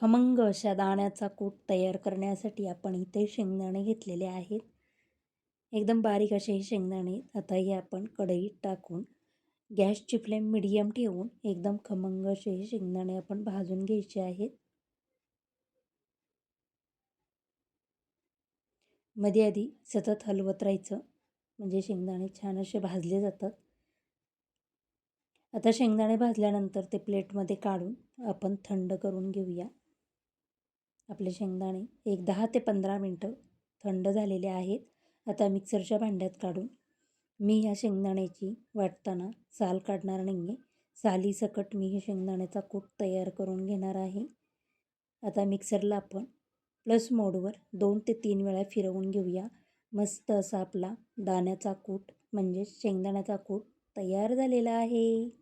खमंग अशा दाण्याचा कूट तयार करण्यासाठी आपण इथे शेंगदाणे घेतलेले आहेत. एकदम बारीक असे हे शेंगदाणे आता हे आपण कढईत टाकून गॅसची फ्लेम मिडियम ठेवून एकदम खमंग असे हे शेंगदाणे आपण भाजून घ्यायचे आहेत. मध्ये आधी सतत हलवत राहायचं म्हणजे शेंगदाणे छान असे भाजले जातात. आता शेंगदाणे भाजल्यानंतर ते प्लेटमध्ये काढून आपण थंड करून घेऊया. आपले शेंगदाणे एक 10 ते 15 मिनटं थंड झालेले आहेत. आता मिक्सरच्या भांड्यात काढून मी ह्या शेंगदाण्याची वाटताना साल काढणार नाही आहे. सालीसकट मी हे शेंगदाण्याचा कूट तयार करून घेणार आहे. आता मिक्सरला आपण प्लस मोडवर 2 ते 3 वेळा फिरवून घेऊया. मस्त असा आपला दाण्याचा कूट म्हणजे शेंगदाण्याचा कूट तयार झालेला आहे.